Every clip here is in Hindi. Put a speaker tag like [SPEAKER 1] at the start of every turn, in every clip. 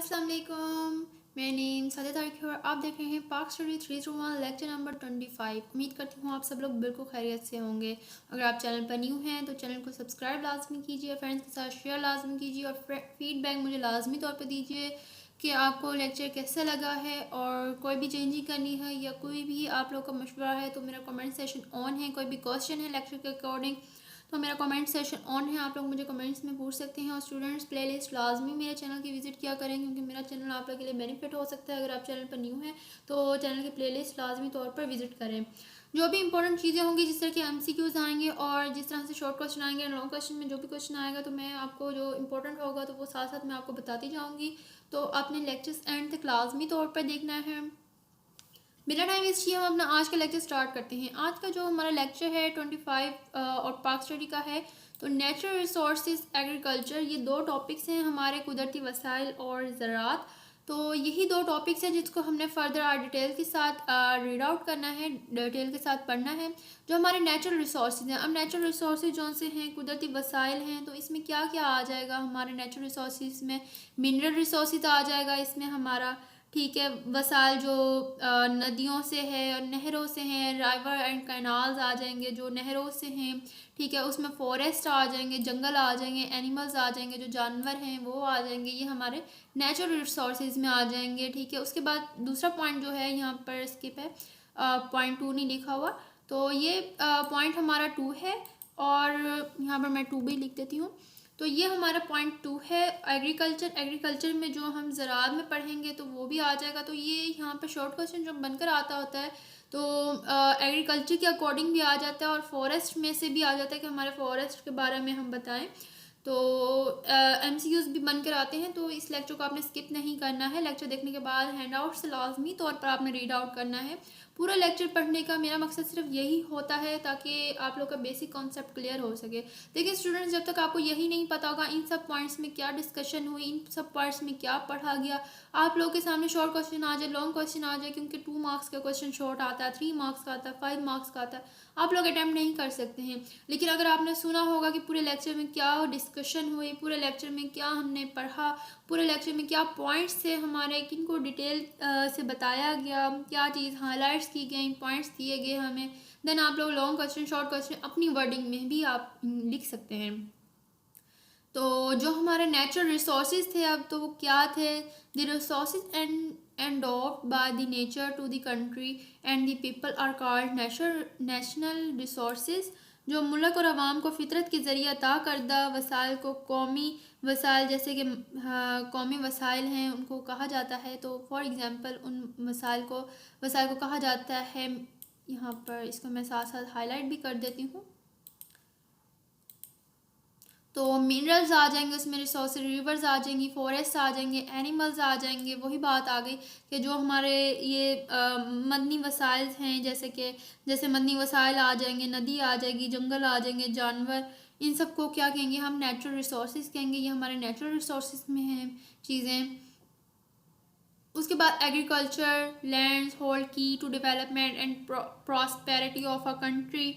[SPEAKER 1] अस्सलाम वालेकुम। मेरा नेम साजिद तारिक है और आप देख रहे हैं पाक स्टडी 301 लेक्चर नंबर 25। उम्मीद करती हूँ आप सब लोग बिल्कुल खैरियत से होंगे। अगर आप चैनल पर न्यू हैं तो चैनल को सब्सक्राइब लाजमी कीजिए, फ्रेंड्स के साथ शेयर लाजमी कीजिए और फीडबैक मुझे लाजमी तौर पर दीजिए कि आपको लेक्चर कैसा लगा है। और कोई भी चेंजिंग करनी है या कोई भी आप लोग का मशवरा है तो मेरा कमेंट सेशन ऑन है। कोई भी क्वेश्चन है लेक्चर के अकॉर्डिंग तो मेरा कमेंट सेशन ऑन है, आप लोग मुझे कमेंट्स में पूछ सकते हैं। और स्टूडेंट्स प्लेलिस्ट लाजमी मेरे चैनल की विजिट किया करें क्योंकि मेरा चैनल आप लोगों के लिए बेनिफिट हो सकता है। अगर आप चैनल पर न्यू हैं तो चैनल की प्लेलिस्ट लाजमी तौर पर विजिट करें। जो भी इंपॉर्टेंट चीज़ें होंगी जिस तरह के एमसीक्यूज आएंगे और जिस तरह से शॉर्ट क्वेश्चन आएंगे, लॉन्ग क्वेश्चन में जो भी क्वेश्चन आएगा तो मैं आपको जो इंपॉर्टेंट होगा तो वो साथ साथ मैं आपको बताती जाऊँगी। तो आपने लेक्चर्स एंड तक लाजमी तौर पर देखना है। बिना टाइम वेस्ट किए हम अपना आज का लेक्चर स्टार्ट करते हैं। आज का जो हमारा लेक्चर है 25 और पाक स्टडी का है। तो नेचुरल रिसोर्सेज, एग्रीकल्चर, ये दो टॉपिक्स हैं हमारे, कुदरती वसाइल और ज़राअत। तो यही दो टॉपिक्स हैं जिसको हमने फर्दर डिटेल के साथ रीड आउट करना है, डिटेल के साथ पढ़ना है। जो हमारे नेचुरल रिसोर्सेज हैं, अब नेचुरल रिसोर्सेज जो से हैं कुदरती वसाइल हैं, तो इसमें क्या क्या आ जाएगा हमारे नेचुरल रिसोर्सेज में? मिनरल रिसोर्सेज आ जाएगा इसमें हमारा, ठीक है। वसाइल जो नदियों से है और नहरों से हैं, रिवर एंड कैनाल्स आ जाएंगे जो नहरों से हैं, ठीक है। उसमें फॉरेस्ट आ जाएंगे, जंगल आ जाएंगे, एनिमल्स आ जाएंगे, जो जानवर हैं वो आ जाएंगे, ये हमारे नेचुरल रिसोर्सेज में आ जाएंगे, ठीक है। उसके बाद दूसरा पॉइंट जो है यहाँ पर स्किप है, पॉइंट 2 नहीं लिखा हुआ, तो ये पॉइंट हमारा 2 है और यहाँ पर मैं 2 भी लिख देती हूँ। तो ये हमारा पॉइंट 2 है एग्रीकल्चर। एग्रीकल्चर में जो हम ज़राअत में पढ़ेंगे तो वो भी आ जाएगा। तो ये यहाँ पे शॉर्ट क्वेश्चन जो बनकर आता होता है तो एग्रीकल्चर के अकॉर्डिंग भी आ जाता है और फॉरेस्ट में से भी आ जाता है कि हमारे फॉरेस्ट के बारे में हम बताएं। तो एमसीक्यूज भी बनकर आते हैं, तो इस लेक्चर को आपने स्किप नहीं करना है। लेक्चर देखने के बाद हैंड आउट से लाजमी तौर पर आपने रीड आउट करना है। पूरा लेक्चर पढ़ने का मेरा मकसद सिर्फ यही होता है ताकि आप लोग का बेसिक कॉन्सेप्ट क्लियर हो सके। देखिए स्टूडेंट्स, जब तक आपको यही नहीं पता होगा इन सब पॉइंट्स में क्या डिस्कशन हुई, इन सब पॉइंट्स में क्या पढ़ा गया, आप लोगों के सामने शॉर्ट क्वेश्चन आ जाए, लॉन्ग क्वेश्चन आ जाए, क्योंकि 2 मार्क्स का क्वेश्चन शॉर्ट आता है, 3 मार्क्स का आता है, 5 मार्क्स का आता है, आप लोग अटैम्प्ट नहीं कर सकते हैं। लेकिन अगर आपने सुना होगा कि पूरे लेक्चर में क्या डिस्कशन हुई, पूरे लेक्चर में क्या हमने पढ़ा, पूरे लेक्चर में क्या पॉइंट्स थे हमारे, किन को डिटेल से बताया गया, क्या चीज़ हाईलाइट्स की गई, पॉइंट्स दिए गए हमें, देन आप लोग लॉन्ग क्वेश्चन, शॉर्ट क्वेश्चन अपनी वर्डिंग में भी आप लिख सकते हैं। तो जो हमारे नेचुरल रिसोर्सेज थे अब तो वो क्या थे? The resources endowed by the nature to the country and the people are called national resources। जो मुल्क और अवाम को फितरत के ज़रिए अता करदा वसाइल को कौमी वसाइल, जैसे कि कौमी वसाइल हैं, उनको कहा जाता है। तो फॉर एग्ज़ाम्पल उन वसाइल को कहा जाता है, यहाँ पर इसको मैं साथ साथ हाईलाइट भी कर देती हूँ। तो मिनरल्स आ जाएंगे उसमें, रिसोर्स, रिवर्स आ जाएंगी, फॉरेस्ट आ जाएंगे, एनिमल्स आ जाएंगे। वही बात आ गई कि जो हमारे ये मदनी वसाइल हैं, जैसे मदनी वसाइल आ जाएंगे, नदी आ जाएगी, जंगल आ जाएंगे, जानवर, इन सब को क्या कहेंगे हम? नेचुरल रिसोर्सेज कहेंगे। ये हमारे नेचुरल रिसोर्सेज में हैं चीज़ें। उसके बाद agriculture, lands hold key to development and prosperity of a country,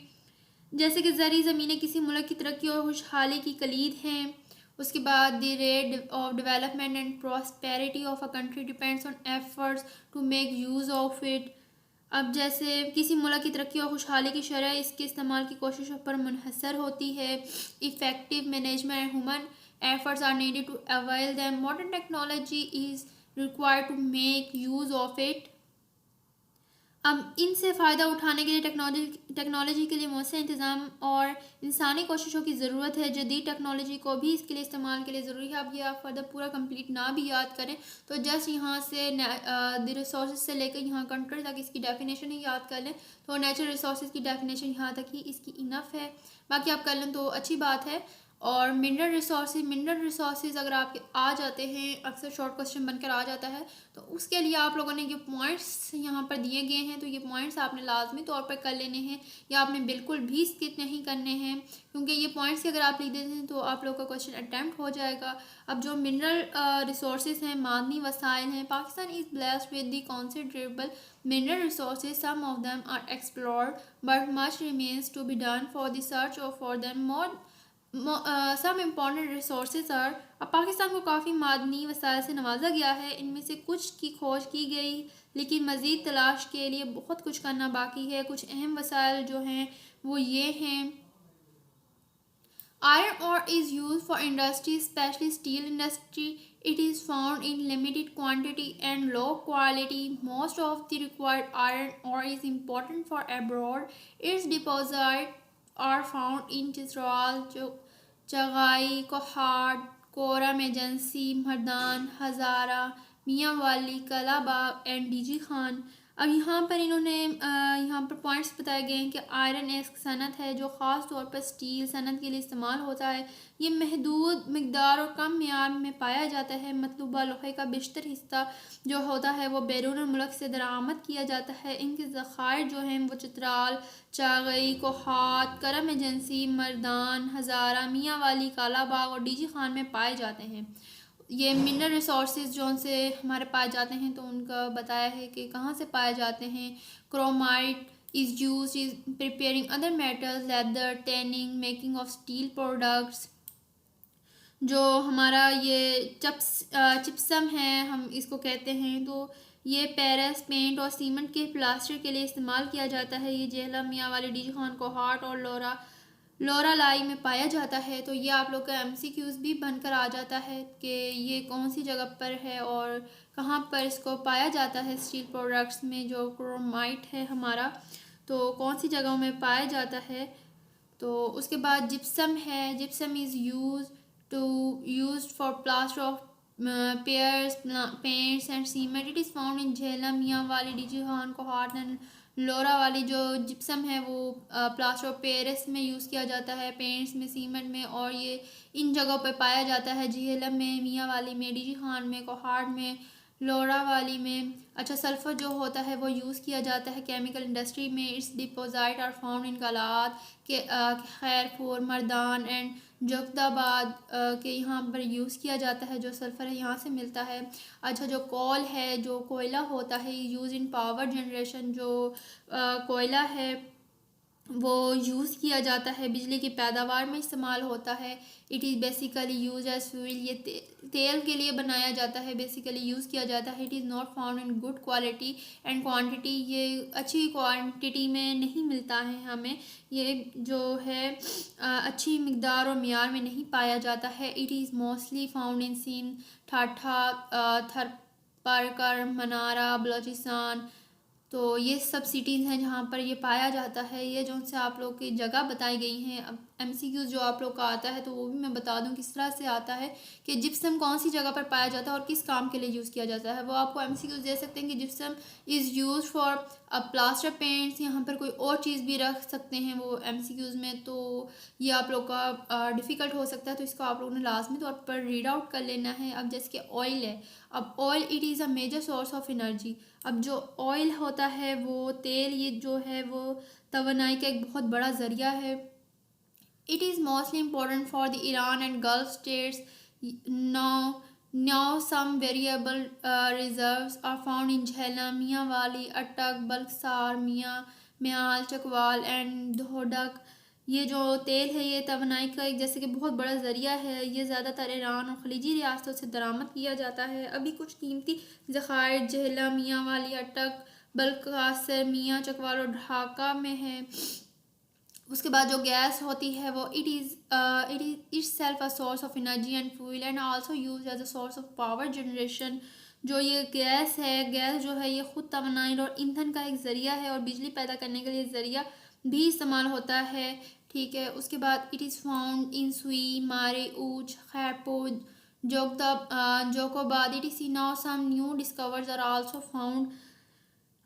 [SPEAKER 1] जैसे कि ज़री ज़मीनें किसी मुल्क की तरक्की और खुशहाली की कलीद हैं। उसके बाद the rate of development and prosperity of a country depends on efforts to make use of it. अब जैसे किसी मुल्क की तरक्की और खुशहाली की शरह इसके इस्तेमाल की कोशिशों पर मुनहसर होती है। Effective management and human efforts are needed to avail them. Modern technology is required to make use of it. अब इनसे फ़ायदा उठाने के लिए टेक्नोलॉजी के लिए मौसम इंतज़ाम और इंसानी कोशिशों की ज़रूरत है। जदीद टेक्नोलॉजी को भी इसके लिए इस्तेमाल के लिए ज़रूरी है। अब ये आप फर्दर पूरा कंप्लीट ना भी याद करें तो जस्ट यहाँ से द रिसोर्सेज से लेकर यहाँ कंट्री तक इसकी डेफिनेशन ही याद कर लें। तो नेचुरल रिसोर्सेज की डेफिनेशन यहाँ तक ही इसकी इनफ है, बाकी आप कर लें तो अच्छी बात है। और मिनरल रिसोर्सेज अगर आपके आ जाते हैं, अक्सर शॉर्ट क्वेश्चन बनकर आ जाता है, तो उसके लिए आप लोगों ने ये पॉइंट्स यहाँ पर दिए गए हैं, तो ये पॉइंट्स आपने लाजमी तौर पर कर लेने हैं या आपने बिल्कुल भी स्किप नहीं करने हैं, क्योंकि ये पॉइंट्स अगर आप लिख देते हैं तो आप लोग का क्वेश्चन अटैम्प्ट हो जाएगा। अब जो मिनरल रिसोर्सेज हैं, मादनी वसाइल हैं, Pakistan is blessed with the considerable mineral resources. Some of them are explored but much remains to be done for the search or for them more some important resources are. अब पाकिस्तान को काफ़ी मादनी वसाइल से नवाजा गया है, इनमें से कुछ की खोज की गई, लेकिन मज़ीद तलाश के लिए बहुत कुछ करना बाकी है। कुछ अहम वसाइल जो हैं वो ये हैं। Iron ore is used for industry, especially steel industry. It is found in limited quantity and low quality. Most of the required iron ore is important for abroad. Its deposits are found in Chitral, Chagai, Kohad, Kora Mejansi, Mardan, Hazara, Mianwali, Kalabagh and DG Khan. अब यहाँ पर इन्होंने यहाँ पर पॉइंट्स बताए गए हैं कि आयरन एक सनत है जो ख़ास तौर पर स्टील सनत के लिए इस्तेमाल होता है। ये महदूद मकदार और कम मियार में पाया जाता है। मतलूबा लोहे का बेशतर हिस्सा जो होता है वो बैरून मुल्क से दरामद किया जाता है। इनके ज़खायर जो हैं वो चित्राल, चागई, कोहात, करम एजेंसी, मरदान, हज़ारा, मियांवाली, कालाबाग और डीजी खान में पाए जाते हैं। ये मिनरल रिसोर्सेज जो उनसे हमारे पाए जाते हैं तो उनका बताया है कि कहाँ से पाए जाते हैं। Chromite is use is preparing other metals, leather, tanning, making of steel products. जो हमारा ये चिप्सम है हम इसको कहते हैं, तो ये पेरिस पेंट और सीमेंट के प्लास्टर के लिए इस्तेमाल किया जाता है। ये जेहलम, मियांवाली, डीजी खान, कोहाट और लोरालाई में पाया जाता है। तो ये आप लोग का एमसीक्यूज भी बनकर आ जाता है कि ये कौन सी जगह पर है और कहाँ पर इसको पाया जाता है। स्टील प्रोडक्ट्स में जो क्रोमाइट है हमारा, तो कौन सी जगहों में पाया जाता है। तो उसके बाद जिप्सम है। Gypsum is use for plaster of Paris, paints and cement. It is found in Jhelum, Mianwali, DG Khan, Kohat and Loralai. जो जिप्सम है वो प्लास्टर ऑफ पेरिस में यूज़ किया जाता है, पेंट्स में, सीमेंट में, और ये इन जगहों पे पाया जाता है। झेलम में, मियांवाली में, डीजी खान में, कोहाट में, लोरा वाली में। अच्छा, सल्फ़र जो होता है वो यूज़ किया जाता है केमिकल इंडस्ट्री में। Its deposits are found in Kalat के खैरपुर, मरदान एंड जोगदाबाद के यहाँ पर यूज़ किया जाता है। जो सल्फ़र है यहाँ से मिलता है। अच्छा, जो कोल है, जो कोयला होता है, यूज़ इन पावर जनरेशन। जो कोयला है वो यूज़ किया जाता है, बिजली की पैदावार में इस्तेमाल होता है। It is basically use as fuel. ये तेल के लिए बनाया जाता है, बेसिकली यूज़ किया जाता है। It is not found in good quality and quantity. ये अच्छी क्वांटिटी में नहीं मिलता है हमें। ये जो है अच्छी मकदार और मियार में नहीं पाया जाता है। It is mostly found in Sindh, Thatta, Tharparkar, मनारा, बलोचिस्तान। तो ये सब सिटीज़ हैं जहाँ पर ये पाया जाता है। ये जो उनसे आप लोग की जगह बताई गई हैं। अब एमसीक्यूज़ जो आप लोग का आता है तो वो भी मैं बता दूँ किस तरह से आता है कि जिप्सम कौन सी जगह पर पाया जाता है और किस काम के लिए यूज़ किया जाता है। वो आपको एमसीक्यूज़ दे सकते हैं कि gypsum is use for plaster paints. यहाँ पर कोई और चीज़ भी रख सकते हैं वो एमसीक्यूज़ में, तो ये आप लोग का डिफ़िकल्ट हो सकता है। तो इसको आप लोगों ने लाजमी तौर पर रीड आउट कर लेना है। अब जैसे कि ऑयल है, अब oil it is a major source of energy. अब जो ऑयल होता है वो तेल, ये जो है वो तवानाई का एक बहुत बड़ा ज़रिया है। It is mostly important for the Iran and Gulf states. Now some variable reserves are found in Jhelum, Mianwali, Attock, Balkassar, म्याल, Chakwal and धोडक। ये जो तेल है ये तवानाई का एक जैसे कि बहुत बड़ा ज़रिया है। ये ज़्यादातर ईरान और खलीजी रियासतों से दरामद किया जाता है। अभी कुछ कीमती ज़खायर झेलम, मियांवाली, अटक, बल्कसार, मियाँ, चकवाल और ढाका में है। उसके बाद जो गैस होती है वो it is itself a source of energy and fuel and also use as a source of power generation. जो ये गैस है, गैस जो है ये खुद तवानाई और ईंधन का एक ज़रिया है और बिजली पैदा करने के लिए ज़रिया भी इस्तेमाल होता है। ठीक है, उसके बाद it is found in Sui, Mari, Uch, Khairpur, Jacobabad. It is now some new discoveries are also found.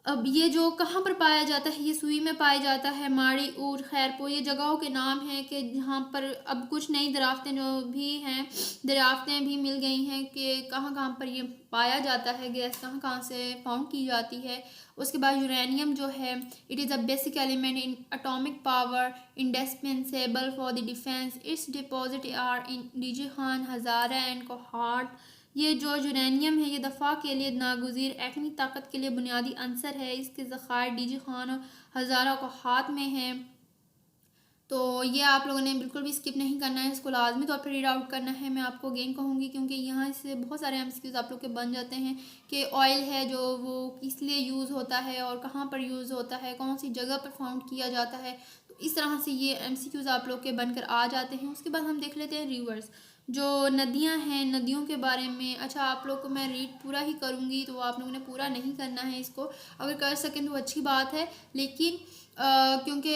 [SPEAKER 1] अब ये जो कहाँ पर पाया जाता है, ये सुई में पाया जाता है, माड़ी, ऊर, खैरपुर, ये जगहों के नाम हैं कि जहाँ पर अब कुछ नई दराफ्तें जो भी हैं, दराफ्तें भी मिल गई हैं कि कहाँ कहाँ पर ये पाया जाता है, गैस कहाँ कहाँ से फाउंड की जाती है। उसके बाद यूरेनियम जो है it is a basic element in atomic power, indispensable for the defence. Its deposit are in DG Khan, Hazara and Kohat. ये जो यूरेनियम है ये दफ़ा के लिए नागुज़ीर एटमी ताकत के लिए बुनियादी अंसर है। इसके ज़खायर डीजी खान और हज़ारा को हाथ में हैं। तो ये आप लोगों ने बिल्कुल भी स्किप नहीं करना है, इसको लाजमी तौर पर रीड आउट करना है। मैं आपको अगेन कहूँगी क्योंकि यहाँ से बहुत सारे एमसीक्यूज आप लोग के बन जाते हैं कि ऑयल है जो वो किस लिए यूज़ होता है और कहाँ पर यूज़ होता है, कौन सी जगह पर फाउंड किया जाता है। तो इस तरह से ये एमसीक्यूज आप लोग के बनकर आ जाते हैं। उसके बाद हम देख लेते हैं रिवर्स, जो नदियाँ हैं, नदियों के बारे में। अच्छा, आप लोग को मैं रीड पूरा ही करूँगी तो आप लोगों ने पूरा नहीं करना है इसको, अगर कर सकें तो अच्छी बात है, लेकिन क्योंकि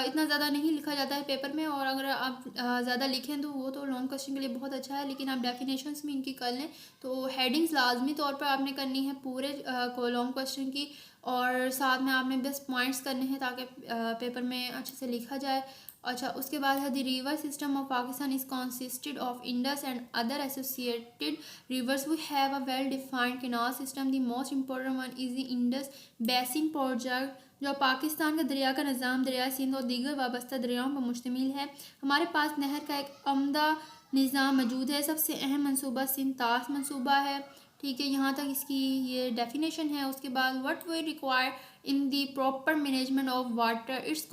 [SPEAKER 1] इतना ज़्यादा नहीं लिखा जाता है पेपर में, और अगर आप ज़्यादा लिखें तो वो तो लॉन्ग क्वेश्चन के लिए बहुत अच्छा है, लेकिन आप डेफिनेशंस में इनकी कर लें। तो हेडिंग्स लाजमी तौर पर आपने करनी है पूरे लॉन्ग क्वेश्चन की, और साथ में आपने बस पॉइंट्स करने हैं ताकि पेपर में अच्छे से लिखा जाए। अच्छा, उसके बाद है the river system of Pakistan is consisted of Indus and other associated rivers. We have a well defined canal system. The most important one is the Indus Basin Project, जो पाकिस्तान का दरिया का निज़ाम दरिया सिंध और दीगर वाबस्ता दरियाओं पर मुश्तमिल है। हमारे पास नहर का एक अमदा निज़ाम मौजूद है। सबसे अहम मनसूबा सिंध तास मनसूबा है। ठीक है, यहाँ तक इसकी ये डेफिनेशन है। उसके बाद what we require in the proper management of water, its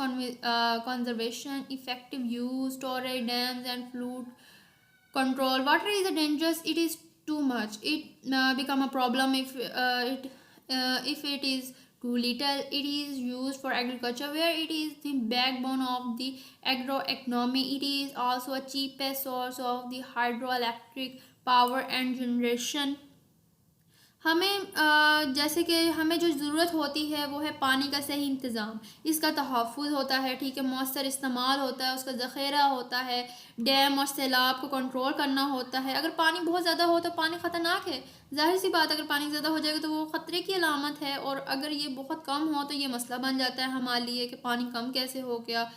[SPEAKER 1] conservation, effective use, storage, dams and flood control. Water is a dangerous, it is too much, it become a problem if it is too little. It is used for agriculture where it is the backbone of the agroeconomy. It is also a cheapest source of the hydroelectric power and generation. हमें जैसे कि हमें जो ज़रूरत होती है वो है पानी का सही इंतज़ाम, इसका तहफ़्फ़ुज़ होता है, ठीक है, मौसर इस्तेमाल होता है, उसका ज़ख़ीरा होता है, डैम और सैलाब को कंट्रोल करना होता है। अगर पानी बहुत ज़्यादा हो तो पानी ख़तरनाक है, ज़ाहिर सी बात, अगर पानी ज़्यादा हो जाएगा तो वो ख़तरे की अलामत है, और अगर ये बहुत कम हो तो ये मसला बन जाता है हमारे लिए कि पानी कम कैसे हो गया।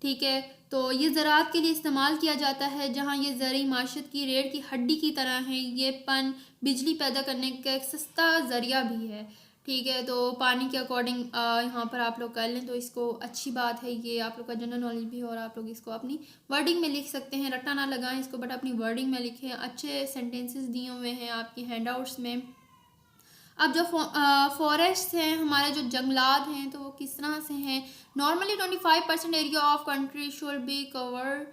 [SPEAKER 1] ठीक है, तो ये ज़राअत के लिए इस्तेमाल किया जाता है, जहाँ ये ज़रूरी माशत की रीढ़ की हड्डी की तरह है। ये पन बिजली पैदा करने का एक सस्ता ज़रिया भी है। ठीक है, तो पानी के अकॉर्डिंग यहाँ पर आप लोग कर लें तो इसको अच्छी बात है, ये आप लोग का जनरल नॉलेज भी है, और आप लोग इसको अपनी वर्डिंग में लिख सकते हैं। रट्टा ना लगाएं इसको, बट अपनी वर्डिंग में लिखें। अच्छे सेंटेंसेस दिए हुए हैं आपकी हैंडआउट्स में। अब जो फॉरेस्ट हैं, हमारे जो जंगलात हैं, तो वो किस तरह से हैं। Normally 25% area of country should be covered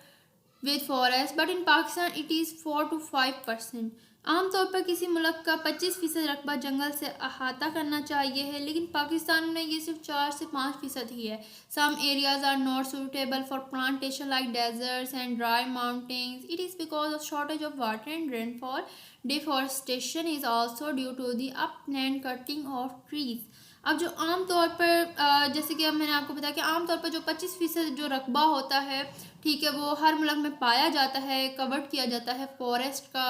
[SPEAKER 1] with forest, but in Pakistan it is 4 to 5%। आमतौर पर किसी मुल्क का 25% रकबा जंगल से अहाता करना चाहिए है, लेकिन पाकिस्तान में ये सिर्फ 4 से 5% ही है। Some areas are not suitable for plantation like deserts and dry mountains. It is because of shortage of water and rainfall. Deforestation is also due to the upland cutting of trees. अब जो आम तौर पर जैसे कि अब मैंने आपको बताया कि आम तौर पर जो 25% जो रकबा होता है, ठीक है, वो हर मुल्क में पाया जाता है, कवर्ड किया जाता है फॉरेस्ट का।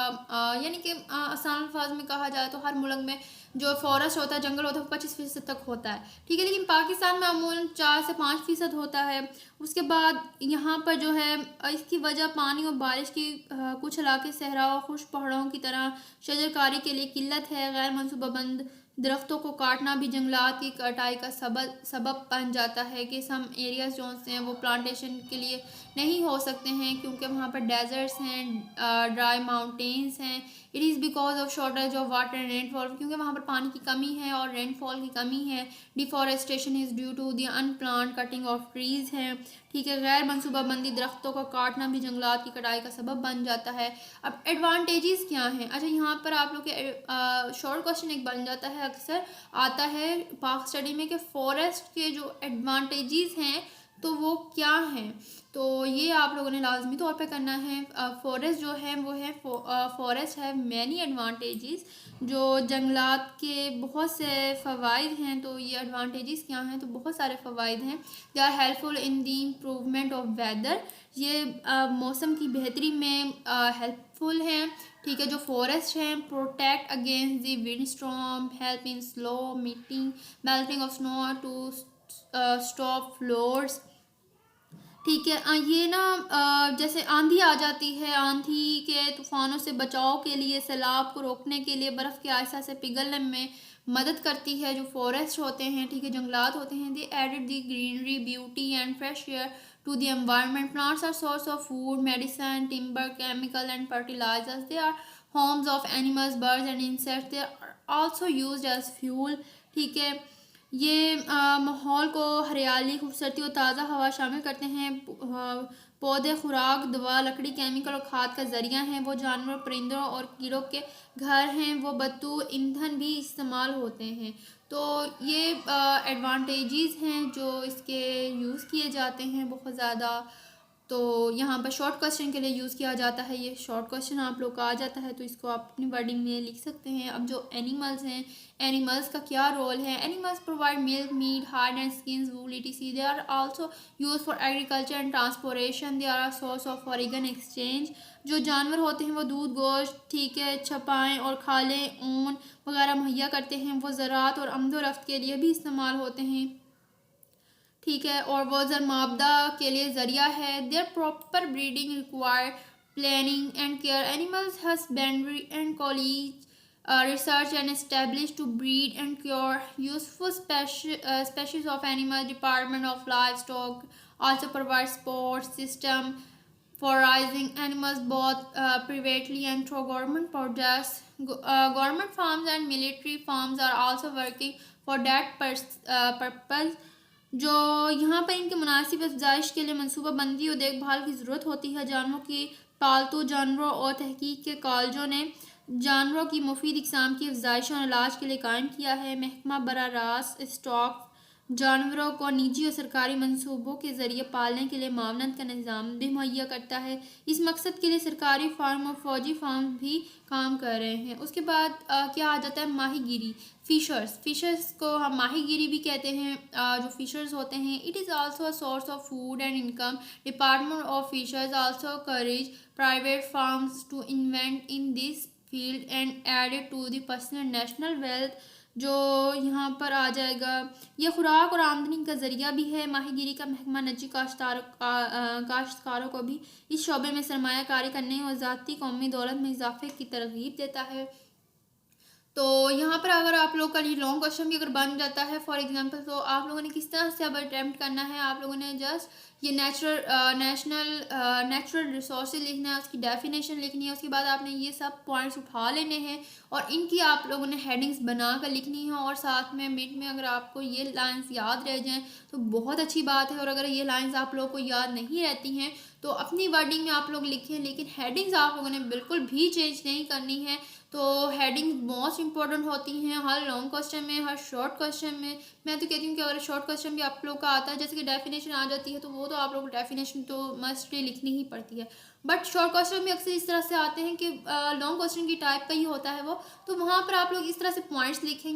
[SPEAKER 1] यानी कि आसान अल्फाज में कहा जाए तो हर मुल्क में जो फॉरेस्ट होता है, जंगल होता है, वो 25% तक होता है। ठीक है, लेकिन पाकिस्तान में अमूमन 4 से 5% होता है। उसके बाद यहाँ पर जो है इसकी वजह पानी और बारिश की कुछ इलाके सहरा और खुश पहाड़ों की तरह शजरकारी के लिए किल्लत है। गैर मनसूबाबंद दरख्तों को काटना भी जंगलात की कटाई का सबब बन जाता है कि सम एरियाज जो हैं वो प्लांटेशन के लिए नहीं हो सकते हैं, क्योंकि वहाँ पर डेजर्ट्स हैं, ड्राई माउंटेन्स हैं। It is because of shortage of water and rainfall, क्योंकि वहाँ पर पानी की कमी है और रेनफॉल की कमी है। Deforestation is due to the unplanned cutting of trees हैं। ठीक है, गैर मनसूबाबंदी दरख्तों का काटना भी जंगलात की कटाई का सबब बन जाता है। अब एडवांटेजेस क्या हैं? अच्छा, यहाँ पर आप लोग के शॉर्ट क्वेश्चन एक बन जाता है, अक्सर आता है पाक स्टडी में कि फॉरेस्ट के जो एडवांटेजेस हैं तो वो क्या हैं। तो ये आप लोगों ने लाजमी तौर पे करना है। फॉरेस्ट जो है वो है फॉरेस्ट है मैनी एडवांटेजेस, जो जंगलात के बहुत से फ़वाइद हैं। तो ये एडवांटेजेस क्या हैं? तो बहुत सारे फ़वाइद हैं। They are helpful in the improvement of weather, ये मौसम की बेहतरी में हेल्पफुल हैं। ठीक है, जो फॉरेस्ट हैं protect against the wind storm, help in slow meeting melting of snow to stop floods. ठीक है, ये ना जैसे आंधी आ जाती है, आंधी के तूफ़ानों से बचाव के लिए, सैलाब को रोकने के लिए बर्फ़ के आहिस्ता से पिघलने में मदद करती है जो फॉरेस्ट होते हैं। ठीक है, जंगलात होते हैं। They added the greenery beauty and fresh air to the environment. Plants are source of food, medicine, timber, chemical and fertilisers. They are homes of animals, birds and insects. They are also used as fuel. ठीक है, ये माहौल को हरियाली, खूबसूरती और ताज़ा हवा शामिल करते हैं। पौधे खुराक, दवा, लकड़ी, केमिकल और खाद का ज़रिया हैं। वो जानवर, परिंदों और कीड़ों के घर हैं। वो बतौर ईंधन भी इस्तेमाल होते हैं। तो ये एडवांटेजेस हैं जो इसके यूज़ किए जाते हैं बहुत ज़्यादा। तो यहाँ पर शॉर्ट क्वेश्चन के लिए यूज़ किया जाता है। ये शॉर्ट क्वेश्चन आप लोग का आ जाता है तो इसको आप अपनी वर्डिंग में लिख सकते हैं। अब जो एनिमल्स हैं, एनिमल्स का क्या रोल है। Animals provide milk, meat, hard and skins, wool, etc. They are also use for agriculture and transportation. They are source of foreign exchange. जो जानवर होते हैं वो दूध, गोश्त, ठीक है, छपाएँ और खालें, ऊन वगैरह मुहैया करते हैं। वो ज़राअत और आमदोरफ्त के लिए भी इस्तेमाल होते हैं, ठीक है, और वो ज़रमाबदा के लिए ज़रिया है। There proper breeding require planning and care. Animals husbandry and college research and established to breed and cure useful species of animals. Department of Livestock also provides support system for raising animals both privately and through government projects. Government farms and military farms are also working for that purpose. जो यहाँ पर इनके मुनासिब अफजाइश के लिए मनसूबाबंदी और देखभाल की ज़रूरत होती है। जानवरों की पालतू जानवरों और तहकीक के कॉलेजों ने जानवरों की मुफीद इकसाम की अफजाइश और इलाज के लिए कायम किया है। महकमा बरा रास स्टॉक जानवरों को निजी और सरकारी मंसूबों के ज़रिए पालने के लिए मावनत का निज़ाम भी मुहैया करता है। इस मकसद के लिए सरकारी फार्म और फौजी फार्म भी काम कर रहे हैं। उसके बाद क्या आ जाता है, माहीगीरी, फ़िशर्स। फ़िशर्स को हम माहीगीरी भी कहते हैं। जो फ़िशर्स होते हैं, it is also a source of food and income. Department of fishers also courage private farms to invent in this field and added to the personal national wealth. जो यहाँ पर आ जाएगा, ये खुराक और आमदनी का ज़रिया भी है। माहीगीरी का महकमा निजी काश्तकारों को भी इस शोबे में सरमायाकारी करने और ज़ाती कौमी दौलत में इजाफे की तरगीब देता है। तो यहाँ पर अगर आप लोग का ये लॉन्ग क्वेश्चन भी अगर बन जाता है फॉर एग्जांपल, तो आप लोगों ने किस तरह से अब अटैम्प्ट करना है। आप लोगों ने जस्ट ये नेचुरल रिसोर्सेज लिखना है, उसकी डेफिनेशन लिखनी है। उसके बाद आपने ये सब पॉइंट्स उठा लेने हैं और इनकी आप लोगों ने हेडिंग्स बना कर लिखनी है। और साथ में मिड में अगर आपको ये लाइंस याद रह जाएँ तो बहुत अच्छी बात है। और अगर ये लाइंस आप लोगों को याद नहीं रहती हैं तो अपनी वर्डिंग में आप लोग लिखें, लेकिन हेडिंग्स आप लोगों ने बिल्कुल भी चेंज नहीं करनी है। तो हेडिंग मोस्ट इंपॉर्टेंट होती हैं हर लॉन्ग क्वेश्चन में, हर शॉर्ट क्वेश्चन में। मैं तो कहती हूँ कि अगर शॉर्ट क्वेश्चन भी आप लोग का आता है, जैसे कि डेफिनेशन आ जाती है, तो वो तो आप लोग को डेफिनेशन तो मस्टली लिखनी ही पड़ती है। बट शॉर्ट क्वेश्चन भी अक्सर इस तरह से आते हैं कि लॉन्ग क्वेश्चन की टाइप का ही होता है वो, तो वहाँ पर आप लोग इस तरह से पॉइंट्स लिखें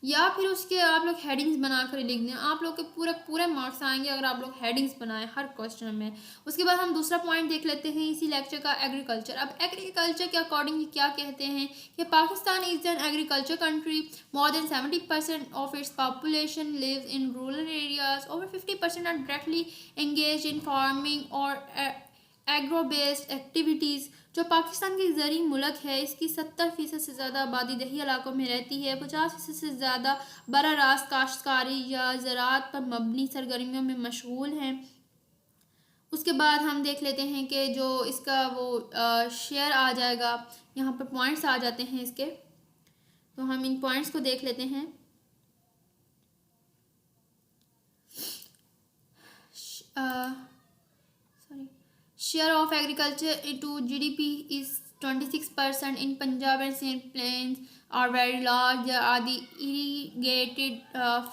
[SPEAKER 1] या फिर उसके आप लोग हेडिंग्स बनाकर लिख दें। आप लोग के पूरे पूरे मार्क्स आएंगे अगर आप लोग हेडिंग्स बनाएं हर क्वेश्चन में। उसके बाद हम दूसरा पॉइंट देख लेते हैं इसी लेक्चर का, एग्रीकल्चर। अब एग्रीकल्चर के अकॉर्डिंग क्या कहते हैं कि Pakistan is an agriculture country. More than 70% of its population lives in rural areas. Over 50% are directly engage in farming और एग्रो बेस्ड एक्टिविटीज़। जो पाकिस्तान की ज़री मुल्क है, इसकी 70% से ज़्यादा आबादी दही इलाकों में रहती है। 50% से ज़्यादा बरह रास्त काश्तकारी या ज़राअत पर मबनी सरगर्मियों में मशगूल हैं। उसके बाद हम देख लेते हैं कि जो इसका वो शेयर आ जाएगा, यहाँ पर पॉइंट्स आ जाते हैं इसके, तो हम इन पॉइंट्स को देख लेते हैं। Share of agriculture to GDP is 26% in Punjab and Sindh plains are very large. Are the irrigated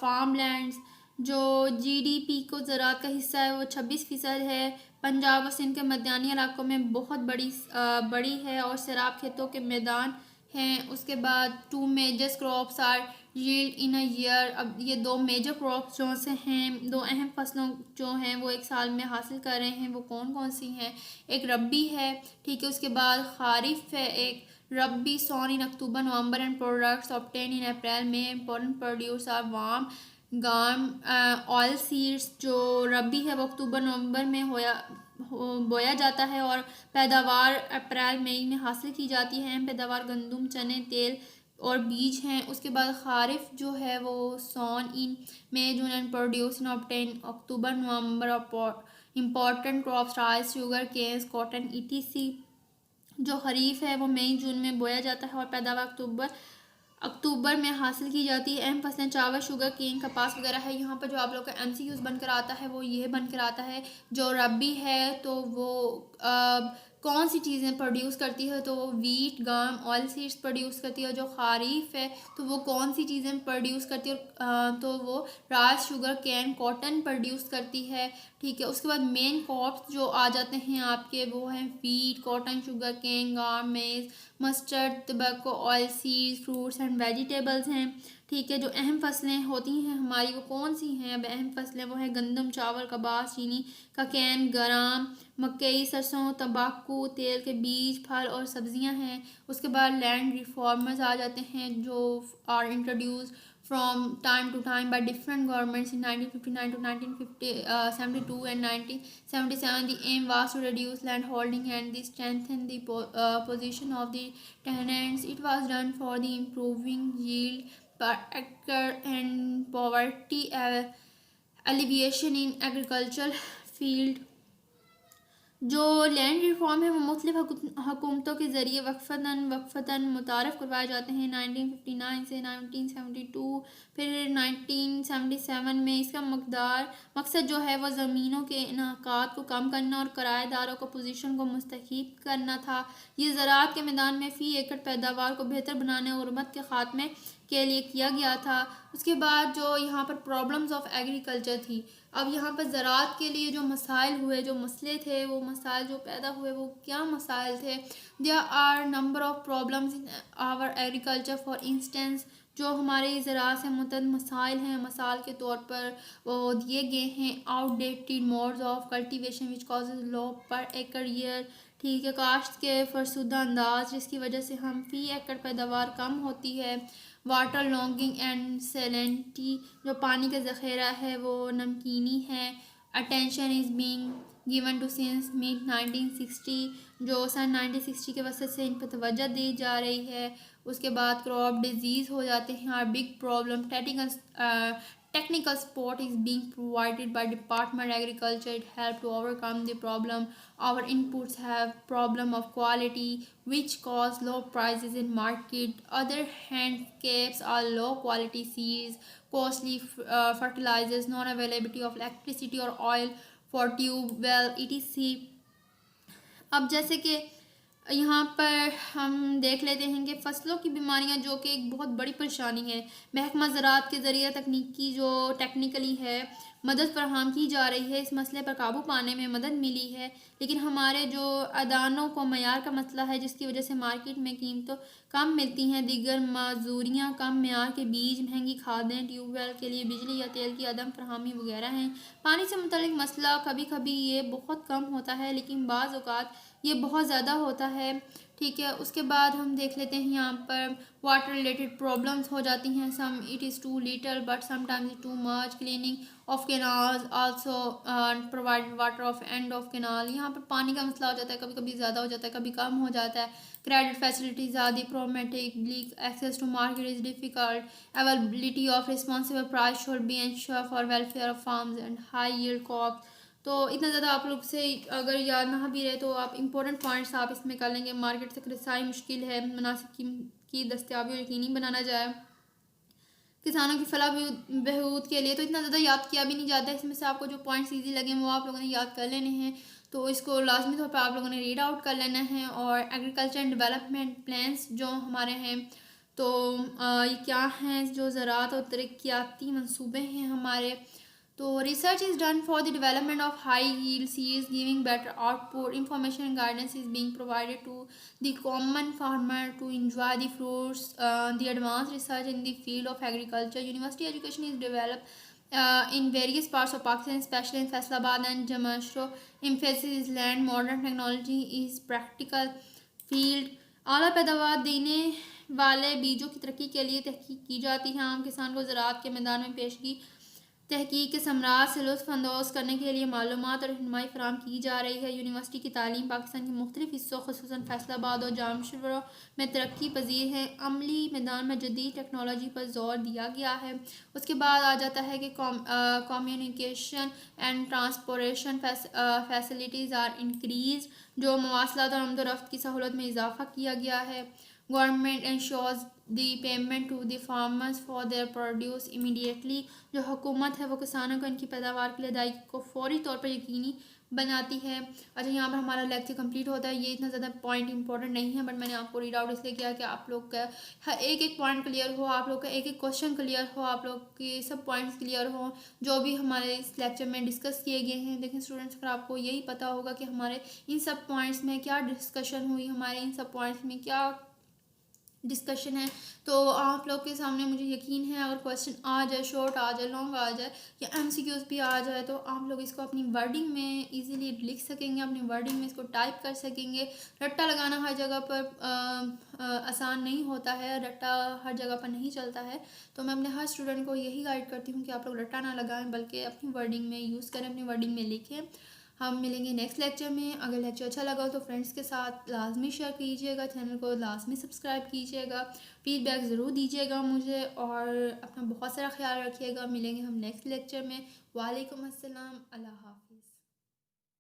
[SPEAKER 1] farm lands. जो GDP को ज़राअत का हिस्सा है वो 26% है। पंजाब और सिंध के मैदानी इलाकों में बहुत बड़ी है और सैराब खेतों के मैदान हैं। उसके बाद 2 major crops are yield in a year. अब ये 2 मेजर क्रॉप्स जो से हैं, 2 अहम फसलों जो हैं वो एक साल में हासिल कर रहे हैं, वो कौन कौन सी हैं। एक रबी है, ठीक है, उसके बाद खारिफ है। एक रबी सोन इन अक्टूबर नवंबर एंड प्रोडक्ट्स ऑब्टेन इन अप्रैल में। इंपॉर्टेंट प्रोड्यूस आर वाम गाम ऑयल सीड्स। जो रबी है वो अक्टूबर नवंबर में बोया जाता है और पैदावार अप्रैल मई में हासिल की जाती है। अहम पैदावार गंदम, चने, तेल और बीज हैं। उसके बाद खारिफ जो है वो sown in May June and produce in obtain October November. और important crops rice, sugar canes, cotton, etc। जो खरीफ है वो मई जून में बोया जाता है और पैदावार अक्टूबर अक्टूबर में हासिल की जाती है। अहम फसलें चावल, शुगर केन, कपास वगैरह है। यहाँ पर जो आप लोग का MCQs बनकर आता है वो ये बनकर आता है, जो रबी है तो वो कौन सी चीज़ें प्रोड्यूस करती है, तो वो वीट, गम, ऑयल सीड्स प्रोड्यूस करती है। जो खारीफ है तो वो कौन सी चीज़ें प्रोड्यूस करती है, तो वो rice, sugar cane, cotton produce करती है। ठीक है, उसके बाद मेन क्रॉप्स जो आ जाते हैं आपके वो हैं वीट, कॉटन, शुगर कैन, गम, मेज, mustard, tobacco, oil seeds, fruits and vegetables हैं। ठीक है, जो अहम फसलें होती हैं हमारी वो कौन सी हैं? अब अहम फसलें वो हैं गंदम, चावल, कपास, चीनी का कैन, गराम, मकई, सरसों, तंबाकू, तेल के बीज, फल और सब्जियां हैं। उसके बाद लैंड रिफॉर्मर्स आ जाते हैं जो are introduce from time to time by different governments in 1959 to 1972 and 1977. The aim was to reduce land holding and strengthen the position of the tenants. It was done for the improving yield per acre and poverty alleviation in agricultural field. जो लैंड रिफॉर्म है वो मुख्तलिफ हुकूमतों के ज़रिए वक्फ़तन मुतारफ़ करवाए जाते हैं 1959 से 1972, फिर 1977 में। इसका मकसद जो है वो ज़मीनों के इनकात को कम करना और किराएदारों को पोजीशन को मुस्तहकीम करना था। ये ज़राअत के मैदान में फ़ी एकड़ पैदावार को बेहतर बनाने और गुर्बत के ख़ात्मे के लिए किया गया था। उसके बाद जो यहाँ पर प्रॉब्लम्स ऑफ एग्रीकल्चर थी। अब यहाँ पर ज़राअत के लिए जो मसाइल हुए, जो मसले थे, वो मसाइल जो पैदा हुए वो क्या मसाइल थे? There are number of problems in our agriculture. For instance जो हमारे ज़राअत से मुतअद्दिद मसाइल हैं, मसाइल के तौर पर वो दिए गए हैं। Outdated modes of cultivation which causes low per acre year. ठीक है, काश्त के फरसुदा अंदाज जिसकी वजह से हम फ़ी एकड़ पैदावार कम होती है। वाटर लॉन्गिंग एंड सेलेंटी जो पानी का ज़ख़ीरा है वो नमकीनी है। Attention is being given to since mid 1960 जो सन 1960 के वसत से इन पर तवज्जो दी जा रही है। उसके बाद क्रॉप डिजीज़ हो जाते हैं और big problem. Technical support is being provided by Department of Agriculture. It help to overcome the problem. Our inputs have problem of quality which cause low prices in market. Other handicaps are low quality seeds, costly fertilizers, non-availability of electricity or oil for tube well etc. अब जैसे कि यहाँ पर हम देख लेते हैं कि फ़सलों की बीमारियाँ जो कि एक बहुत बड़ी परेशानी है। महकमा ज़राअत के ज़रिए तकनीकी जो टेक्निकली है मदद फराहम की जा रही है। इस मसले पर काबू पाने में मदद मिली है, लेकिन हमारे जो अदानों को मयार का मसला है जिसकी वजह से मार्केट में कीमतों कम मिलती हैं। दीगर मजूरियाँ, कम मयार के बीज, महंगी खादें, ट्यूबवेल के लिए बिजली या तेल की अदम फरहमी वगैरह हैं। पानी से मुतल्लिक मसला कभी कभी ये बहुत कम होता है लेकिन बाज़ औक़ात ये बहुत ज़्यादा होता है। ठीक है, उसके बाद हम देख लेते हैं यहाँ पर वाटर रिलेटेड प्रॉब्लम्स हो जाती हैं। Some it is too little but sometimes too much. Cleaning of canals also provide water of and of canal. यहाँ पर पानी का मसला हो जाता है, कभी कभी ज़्यादा हो जाता है, कभी कम हो जाता है। Credit facilities are the problematic. Access to market is difficult. Availability of responsible price should be ensure for welfare of farms and high yield crops. तो इतना ज़्यादा आप लोग से अगर याद ना भी रहे तो आप इंपॉर्टेंट पॉइंट्स आप इसमें कर लेंगे। मार्केट तक रसाई मुश्किल है। मुनासिब की दस्तियाबी यकीनी बनाना जाए किसानों की फलाह बहबूद के लिए। तो इतना ज़्यादा याद किया भी नहीं जाता है। इसमें से आपको जो पॉइंट्स ईजी लगे वो आप लोगों ने याद कर लेने हैं, तो इसको लाजमी तौर पर आप लोगों ने रीड आउट कर लेना है। और एग्रीकल्चर एंड डेवलपमेंट प्लान्स जो हमारे हैं तो ये क्या हैं, जो ज़राअत और तरक्याती मंसूबे हैं हमारे। तो research is done for the development of high yield seeds giving better output. Information and guidance is being provided to the common farmer to enjoy the fruits the advance research in the field of agriculture. University education is develop in various parts of Pakistan, especially in Faisalabad and Jamshedpur. Emphasis is land, modern technology is practical field. आला पैदावार देने वाले बीजों की तरक्की के लिए तहकीक की जाती है। आम किसान को ज़राअत के मैदान में पेशगी तहकीक के समराज से लुत्फ़अंदोज़ करने के लिए मालूमात और रहनुमाई फराहम की जा रही है। यूनिवर्सिटी की तालीम पाकिस्तान के मुख्तलिफ हिस्सों ख़ुसूसन फैसलाबाद और जामशेदपुर में तरक्की पजीर है। अमली मैदान में जदीद टेक्नोलॉजी पर जोर दिया गया है। उसके बाद आ जाता है कि communication and transportation facilities are increase. जो मवासलात और आमद रफ्त की सहूलत में इजाफ़ा किया गया है। Government ensures the payment to the farmers for their produce immediately. जो हुकूमत है वो किसानों को इनकी पैदावार के लिए अदायगी को फौरी तौर पर यकीनी बनाती है। अच्छा, यहाँ पर हमारा लेक्चर कंप्लीट होता है। ये इतना ज़्यादा पॉइंट इंपॉर्टेंट नहीं है, बट मैंने आपको रीड आउट इसलिए किया कि आप लोग का एक एक पॉइंट क्लियर हो, आप लोग का एक एक क्वेश्चन क्लियर हो, आप लोग के सब पॉइंट्स क्लियर हो जो भी हमारे इस लेक्चर में डिस्कस किए गए हैं। लेकिन स्टूडेंट्स, अगर आपको यही पता होगा कि हमारे इन सब पॉइंट्स में क्या डिस्कशन हुई, हमारे इन सब पॉइंट्स में क्या डिस्कशन है, तो आप लोग के सामने मुझे यकीन है अगर क्वेश्चन आ जाए, शॉर्ट आ जाए, लॉन्ग आ जाए या एमसीक्यूज भी आ जाए, तो आप लोग इसको अपनी वर्डिंग में इजीली लिख सकेंगे, अपनी वर्डिंग में इसको टाइप कर सकेंगे। रट्टा लगाना हर जगह पर आसान नहीं होता है, रट्टा हर जगह पर नहीं चलता है। तो मैं अपने हर स्टूडेंट को यही गाइड करती हूँ कि आप लोग रट्टा ना लगाएं, बल्कि अपनी वर्डिंग में यूज़ करें, अपनी वर्डिंग में लिखें। हम मिलेंगे नेक्स्ट लेक्चर में। अगर लेक्चर अच्छा लगा तो फ्रेंड्स के साथ लाजमी शेयर कीजिएगा, चैनल को लाजमी सब्सक्राइब कीजिएगा, फीडबैक ज़रूर दीजिएगा मुझे, और अपना बहुत सारा ख्याल रखिएगा। मिलेंगे हम नेक्स्ट लेक्चर में। वालेकुम अस्सलाम, अल्लाह हाफ़िज़।